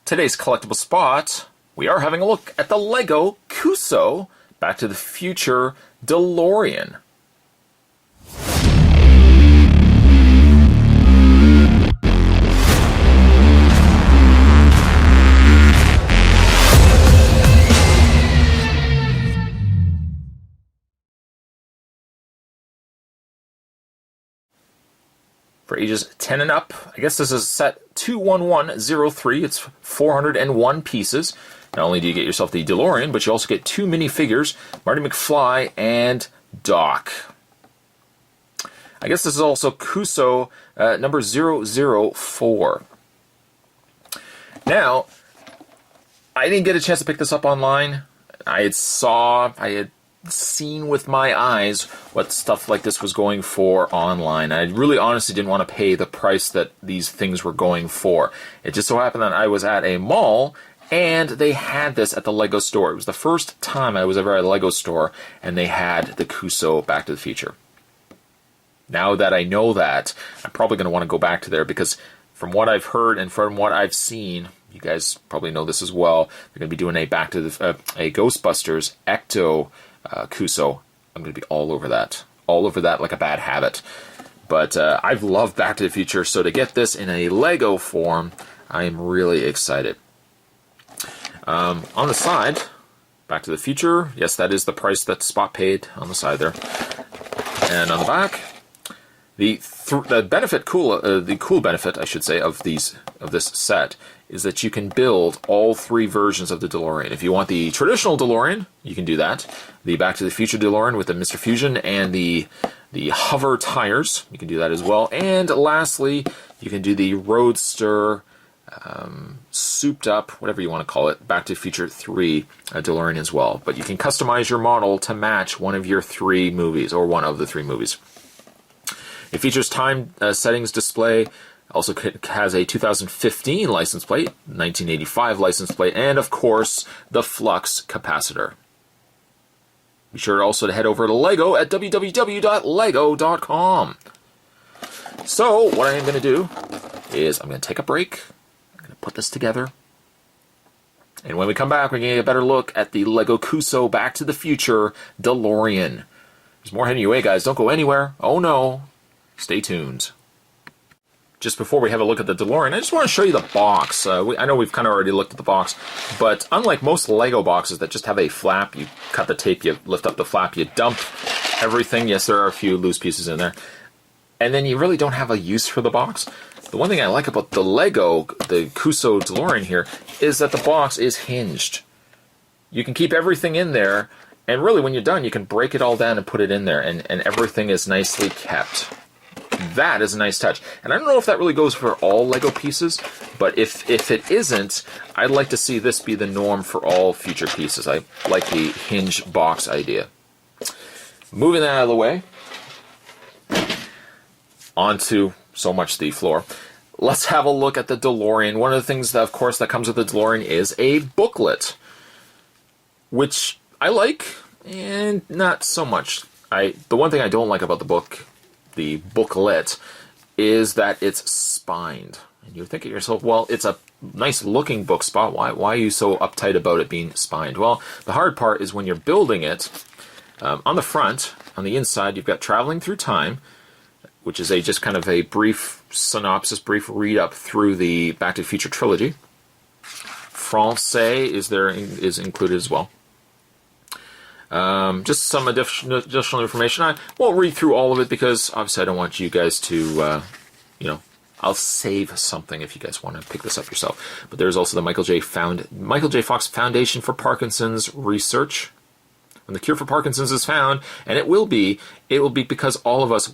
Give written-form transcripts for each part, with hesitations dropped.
Today's collectible spot, we are having a look at the Lego Cuusoo Back to the Future Delorean. For ages 10 and up, I guess this is set 21103. It's 401 pieces. Not only do you get yourself the DeLorean, but you also get two minifigures, Marty McFly and Doc. I guess this is also Cuusoo number 004. Now, I didn't get a chance to pick this up online. I had seen with my eyes what stuff like this was going for online. I really honestly didn't want to pay the price that these things were going for. It just so happened that I was at a mall and they had this at the Lego store. It was the first time I was ever at a Lego store and they had the Cuusoo Back to the Future. Now that I know that, I'm probably going to want to go back to there because from what I've heard and from what I've seen, you guys probably know this as well, they're going to be doing a a Ghostbusters Ecto Cuusoo. I'm going to be all over that like a bad habit. But I've loved Back to the Future, so to get this in a Lego form, I am really excited. On the side, Back to the Future, yes, that is the price that Spot paid on the side there. And on the back, the cool benefit, I should say, of this set is that you can build all three versions of the DeLorean. If you want the traditional DeLorean, you can do that. The Back to the Future DeLorean with the Mr. Fusion and the hover tires, you can do that as well. And lastly, you can do the Roadster, souped up, whatever you want to call it, Back to the Future 3 DeLorean as well. But you can customize your model to match one of your three movies, or one of the three movies. It features time settings display. Also has a 2015 license plate, 1985 license plate, and of course, the flux capacitor. Be sure also to head over to Lego at www.lego.com. So, what I am going to do is I'm going to take a break. I'm going to put this together. And when we come back, we're going to get a better look at the Lego Cuusoo Back to the Future DeLorean. There's more heading your way, guys. Don't go anywhere. Oh no. Stay tuned. Just before we have a look at the DeLorean, I just want to show you the box. I know we've kind of already looked at the box, but unlike most Lego boxes that just have a flap, you cut the tape, you lift up the flap, you dump everything. Yes, there are a few loose pieces in there. And then you really don't have a use for the box. The one thing I like about the Cuusoo DeLorean here, is that the box is hinged. You can keep everything in there, and really when you're done, you can break it all down and put it in there, and everything is nicely kept. That is a nice touch. And I don't know if that really goes for all Lego pieces, but if it isn't, I'd like to see this be the norm for all future pieces. I like the hinge box idea. Moving that out of the way, onto so much the floor. Let's have a look at the DeLorean. One of the things that, of course, that comes with the DeLorean is a booklet, which I like, and not so much. The one thing I don't like about the booklet, is that it's spined. And you're thinking to yourself, well, it's a nice looking book Spot. Why are you so uptight about it being spined? Well, the hard part is when you're building it. On the front, on the inside, you've got Traveling Through Time, which is just kind of a brief synopsis, brief read up through the Back to the Future trilogy. Francais is included as well. Just some additional information. I won't read through all of it because obviously I don't want you guys to, I'll save something if you guys want to pick this up yourself. But there's also the Michael J. Fox Foundation for Parkinson's Research. When the cure for Parkinson's is found, and it will be because of all of us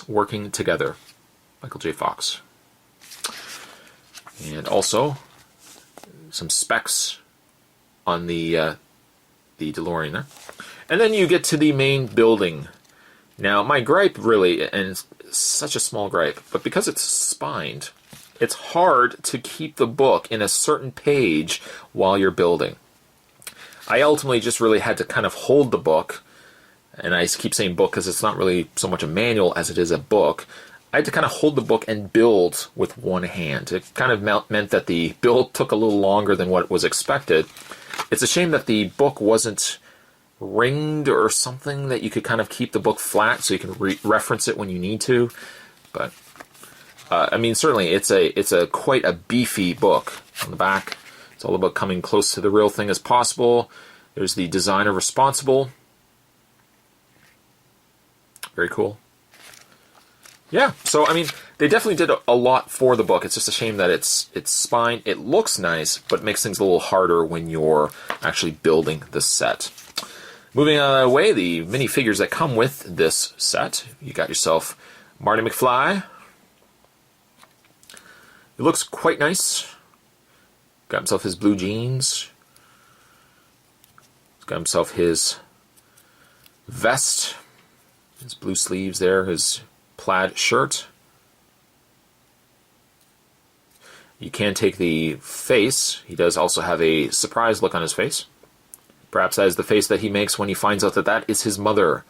working together. Michael J. Fox. And also some specs on the DeLorean there. And then you get to the main building. Now, my gripe really, and it's such a small gripe, but because it's spined, it's hard to keep the book in a certain page while you're building. I ultimately just really had to kind of hold the book, and I keep saying book because it's not really so much a manual as it is a book. I had to kind of hold the book and build with one hand. It kind of meant that the build took a little longer than what was expected. It's a shame that the book wasn't ringed or something, that you could kind of keep the book flat so you can reference it when you need to. But I mean, certainly it's a quite a beefy book. On the back, it's all about coming close to the real thing as possible. There's the designer responsible. Very cool. Yeah, so I mean, they definitely did a lot for the book. It's just a shame that its spine, it looks nice, but makes things a little harder when you're actually building the set. Moving away, the minifigures that come with this set. You got yourself Marty McFly. It looks quite nice. Got himself his blue jeans. He's got himself his vest. His blue sleeves there. His plaid shirt. You can take the face. He does also have a surprised look on his face. Perhaps that is the face that he makes when he finds out that that is his mother.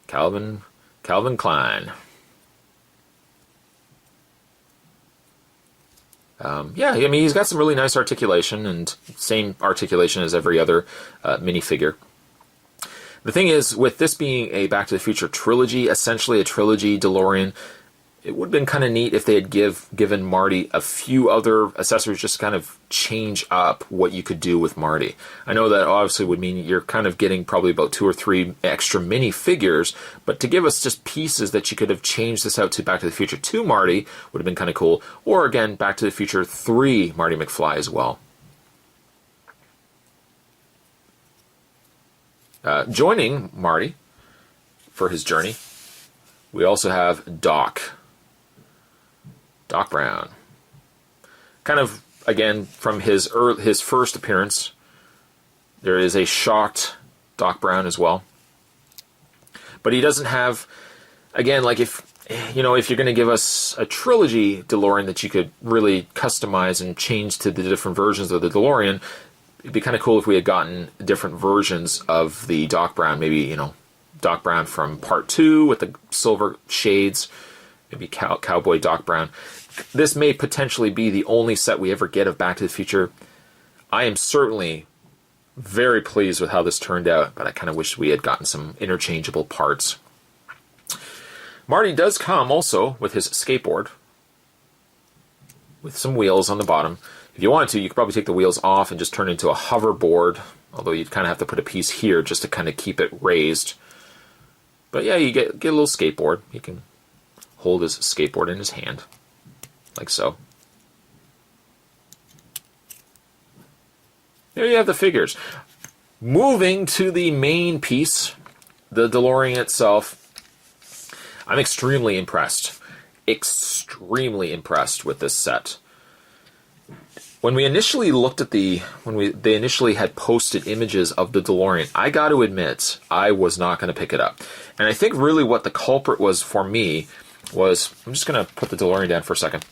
Calvin Klein. Yeah, I mean, he's got some really nice articulation, and same articulation as every other minifigure. The thing is, with this being a Back to the Future trilogy, essentially a trilogy DeLorean, it would have been kind of neat if they had given Marty a few other accessories, just to kind of change up what you could do with Marty. I know that obviously would mean you're kind of getting probably about 2 or 3 extra minifigures, but to give us just pieces that you could have changed this out to Back to the Future 2 Marty would have been kind of cool. Or again, Back to the Future 3 Marty McFly as well. Joining Marty for his journey, we also have Doc Brown. Kind of, again, from his first appearance, there is a shocked Doc Brown as well. But he doesn't have, again, like if you're going to give us a trilogy DeLorean that you could really customize and change to the different versions of the DeLorean, it'd be kind of cool if we had gotten different versions of the Doc Brown. Maybe, Doc Brown from Part 2 with the silver shades. Maybe Cowboy Doc Brown. This may potentially be the only set we ever get of Back to the Future. I am certainly very pleased with how this turned out, but I kind of wish we had gotten some interchangeable parts. Marty does come also with his skateboard, with some wheels on the bottom. If you wanted to, you could probably take the wheels off and just turn it into a hoverboard, although you'd kind of have to put a piece here just to kind of keep it raised. But yeah, you get a little skateboard. He can hold his skateboard in his hand, like so. There you have the figures. Moving to the main piece, the DeLorean itself, I'm extremely impressed. Extremely impressed with this set. When we initially looked at they initially had posted images of the DeLorean, I got to admit, I was not going to pick it up. And I think really what the culprit was for me was, I'm just going to put the DeLorean down for a second.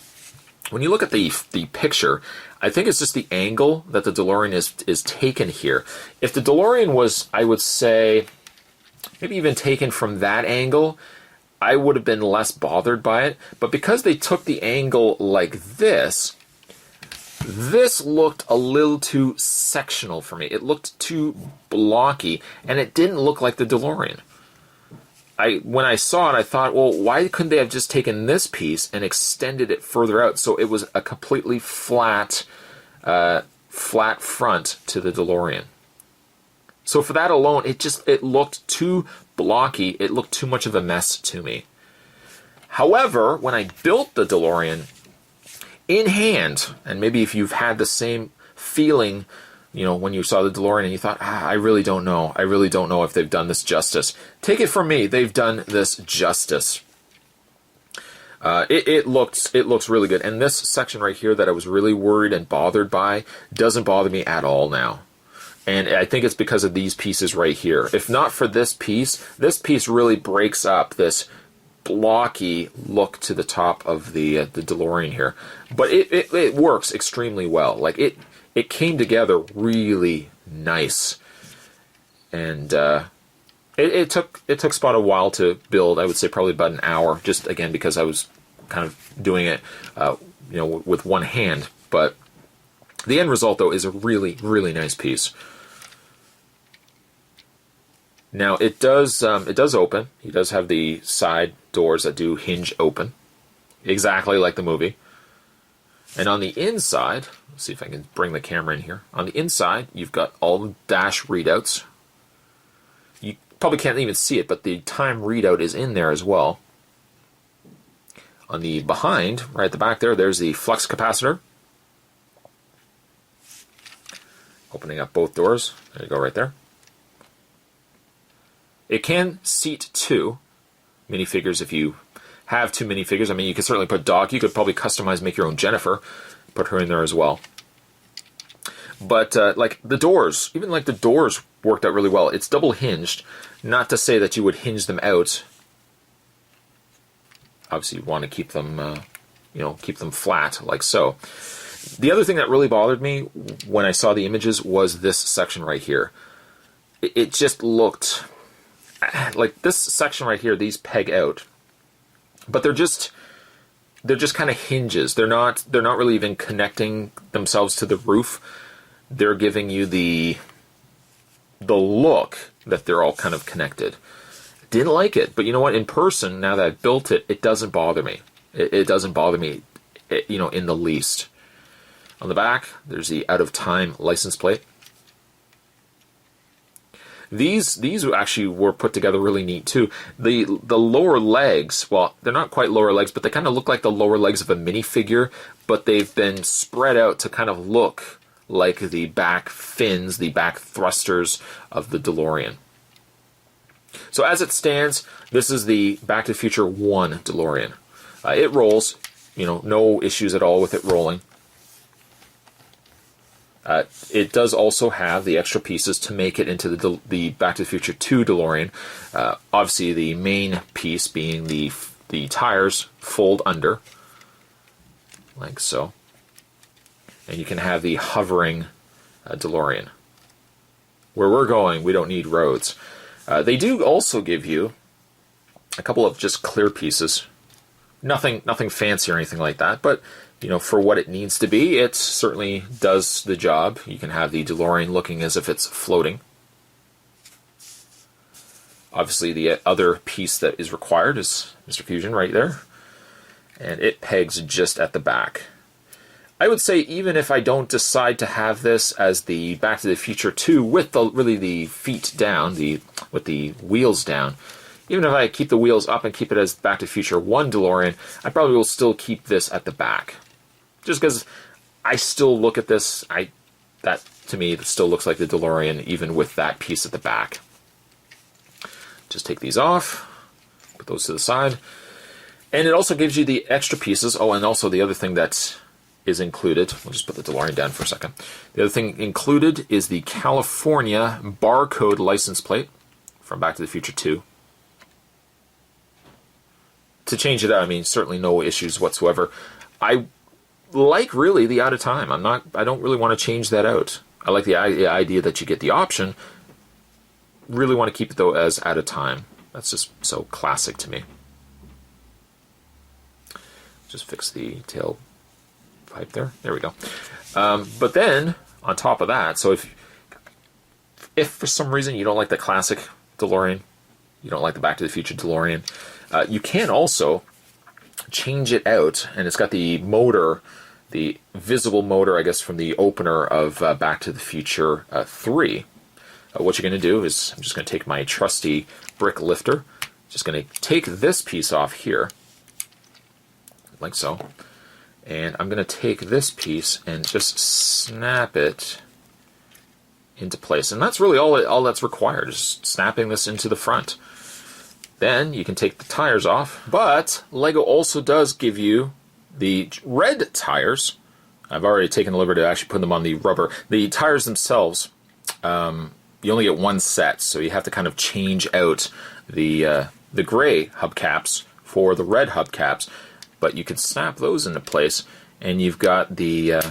When you look at the picture, I think it's just the angle that the DeLorean is taken here. If the DeLorean was, I would say, maybe even taken from that angle, I would have been less bothered by it. But because they took the angle like this looked a little too sectional for me. It looked too blocky, and it didn't look like the DeLorean. When I saw it, I thought, well, why couldn't they have just taken this piece and extended it further out so it was a completely flat front to the DeLorean? So for that alone, it looked too blocky. It looked too much of a mess to me. However, when I built the DeLorean in hand, and maybe if you've had the same feeling, when you saw the DeLorean and you thought, I really don't know. I really don't know if they've done this justice. Take it from me, they've done this justice. It looks really good. And this section right here that I was really worried and bothered by doesn't bother me at all now. And I think it's because of these pieces right here. If not for this piece really breaks up this blocky look to the top of the DeLorean here. But it works extremely well. Like it came together really nice. And It took Spot a while to build. I would say probably about an hour, just again because I was kind of doing it, with one hand. But the end result, though, is a really, really nice piece. Now it does open. He does have the side doors that do hinge open, exactly like the movie. And on the inside, let's see if I can bring the camera in here. On the inside, you've got all the dash readouts. You probably can't even see it, but the time readout is in there as well. On the behind, right at the back there, there's the flux capacitor. Opening up both doors. There you go, right there. It can seat two minifigures if you have two minifigures. I mean, you could certainly put Doc. You could probably customize, make your own Jennifer, put her in there as well. But like the doors, even like the doors worked out really well. It's double hinged. Not to say that you would hinge them out. Obviously, you want to keep them, keep them flat like so. The other thing that really bothered me when I saw the images was this section right here. It just looked like this section right here. These peg out, but they're just kind of hinges. They're not really even connecting themselves to the roof. They're giving you the look that they're all kind of connected. Didn't like it, but you know what? In person, now that I've built it, it doesn't bother me. It doesn't bother me, in the least. On the back, there's the out of time license plate. These actually were put together really neat too. The lower legs, well, they're not quite lower legs, but they kind of look like the lower legs of a minifigure, but they've been spread out to kind of look like the back fins, the back thrusters of the DeLorean. So as it stands, this is the Back to the Future 1 DeLorean. It rolls, no issues at all with it rolling. It does also have the extra pieces to make it into the Back to the Future 2 DeLorean. Obviously, the main piece being the tires fold under, like so. And you can have the hovering DeLorean. Where we're going, we don't need roads. They do also give you a couple of just clear pieces. Nothing fancy or anything like that, but for what it needs to be, it certainly does the job. You can have the DeLorean looking as if it's floating. Obviously, the other piece that is required is Mr. Fusion right there, and it pegs just at the back. I would say even if I don't decide to have this as the Back to the Future 2 with the feet down, with the wheels down, even if I keep the wheels up and keep it as Back to the Future 1 DeLorean, I probably will still keep this at the back. Just because I still look at this, that to me still looks like the DeLorean even with that piece at the back. Just take these off, put those to the side. And it also gives you the extra pieces. Oh, and also the other thing that is included, we'll just put the DeLorean down for a second. The other thing included is the California barcode license plate from Back to the Future 2. To change it out, I mean, certainly no issues whatsoever. I like really the out of time. I don't really want to change that out. I like the idea that you get the option. Really want to keep it though as out of time. That's just so classic to me. Just fix the tail pipe there. There we go. But then on top of that, so if for some reason you don't like the classic DeLorean, you don't like the Back to the Future DeLorean, you can also change it out, and it's got the motor, the visible motor, I guess, from the opener of Back to the Future 3. What you're going to do is, I'm just going to take my trusty brick lifter, just going to take this piece off here, like so, and I'm going to take this piece and just snap it into place. And that's really all that's required, is snapping this into the front. Then you can take the tires off, but Lego also does give you the red tires. I've already taken the liberty to actually put them on the rubber. The tires themselves, you only get one set, so you have to kind of change out the gray hubcaps for the red hubcaps. But you can snap those into place, and you've got the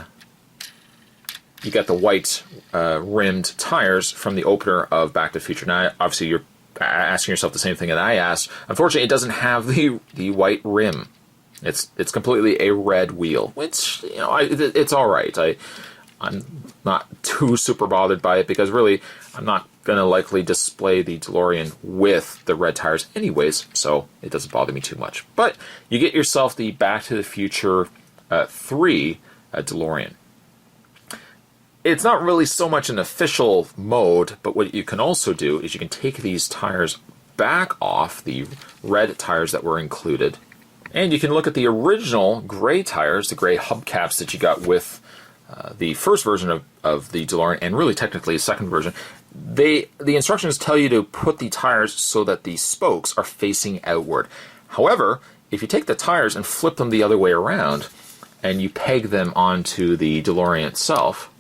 white rimmed tires from the opener of Back to the Future. Now, obviously, you're asking yourself the same thing that I asked. Unfortunately, it doesn't have the white rim. It's completely a red wheel, which, you know, it's all right. I'm not too super bothered by it because really I'm not going to likely display the DeLorean with the red tires anyways, so it doesn't bother me too much. But you get yourself the Back to the Future 3 DeLorean. It's not really so much an official mode, but what you can also do is you can take these tires back off, the red tires that were included, and you can look at the original gray tires, the gray hubcaps that you got with the first version of the DeLorean, and really technically a second version. The instructions tell you to put the tires so that the spokes are facing outward. However, if you take the tires and flip them the other way around, and you peg them onto the DeLorean itself,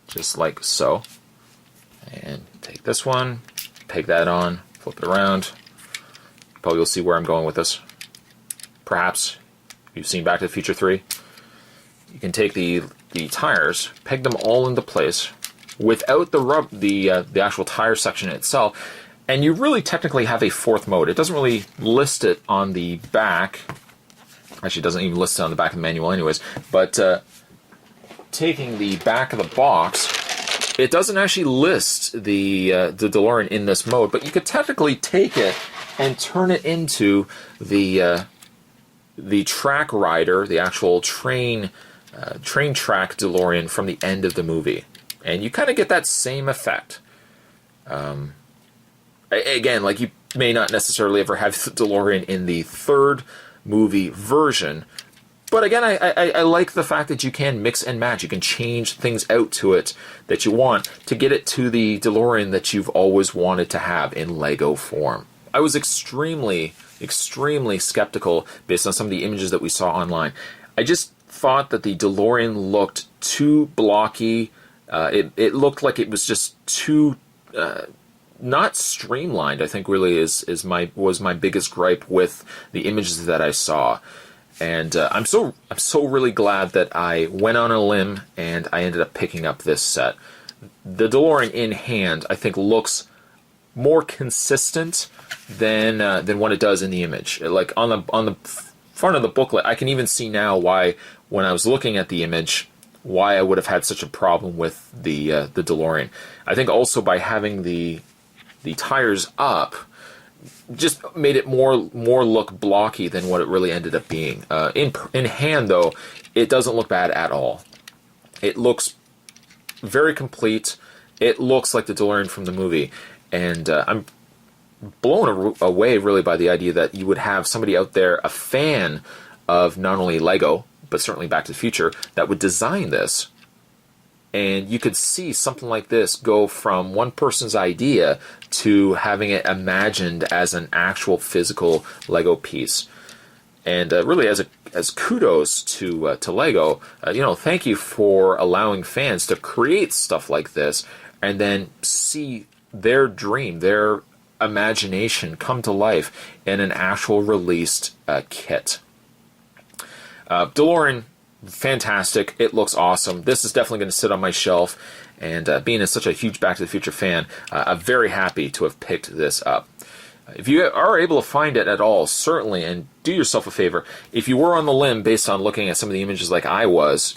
just like so, and take this one, peg that on, flip it around. Probably you'll see where I'm going with this. Perhaps you've seen Back to the Future 3. You can take the tires, peg them all into place without the actual tire section itself, and you really technically have a fourth mode. It doesn't really list it on the back. Actually, it doesn't even list it on the back of the manual anyways, but taking the back of the box, it doesn't actually list the DeLorean in this mode, but you could technically take it and turn it into the track rider, the actual train track DeLorean from the end of the movie, and you kind of get that same effect. Again, like, you may not necessarily ever have the DeLorean in the third movie version. But again, I like the fact that you can mix and match. You can change things out to it that you want to get it to the DeLorean that you've always wanted to have in Lego form. I was extremely, extremely skeptical based on some of the images that we saw online. I just thought that the DeLorean looked too blocky. It looked like it was just too not streamlined, I think really was my biggest gripe with the images that I saw. And I'm so really glad that I went on a limb and I ended up picking up this set. The DeLorean in hand, I think, looks more consistent than what it does in the image. Like on the front of the booklet, I can even see now why, when I was looking at the image, why I would have had such a problem with the DeLorean. I think also by having the tires up, just made it more look blocky than what it really ended up being. In hand, though, it doesn't look bad at all. It looks very complete. It looks like the DeLorean from the movie, and I'm blown away really by the idea that you would have somebody out there, a fan of not only Lego but certainly Back to the Future, that would design this. And you could see something like this go from one person's idea to having it imagined as an actual physical Lego piece. And really, as kudos to Lego, thank you for allowing fans to create stuff like this and then see their dream, their imagination come to life in an actual released kit. DeLorean, fantastic. It looks awesome. This is definitely going to sit on my shelf, and being such a huge Back to the Future fan, I'm very happy to have picked this up. If you are able to find it at all, certainly, and do yourself a favor, if you were on the limb based on looking at some of the images like I was,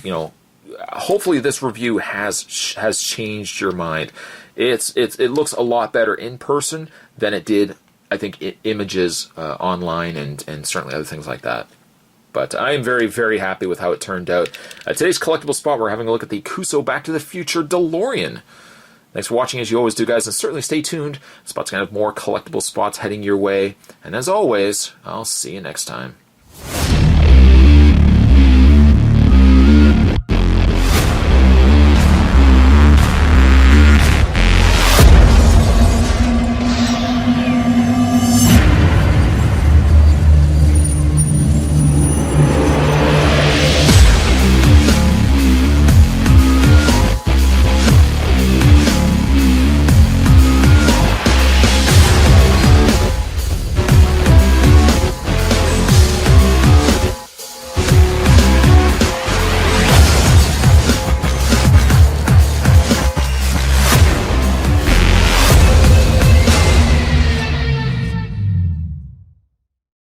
hopefully this review has changed your mind. It looks a lot better in person than it did, I think, images online and certainly other things like that. But I am very, very happy with how it turned out. Today's collectible spot, we're having a look at the Cuusoo Back to the Future DeLorean. Thanks for watching, as you always do, guys, and certainly stay tuned. Spot's going to have more collectible spots heading your way. And as always, I'll see you next time.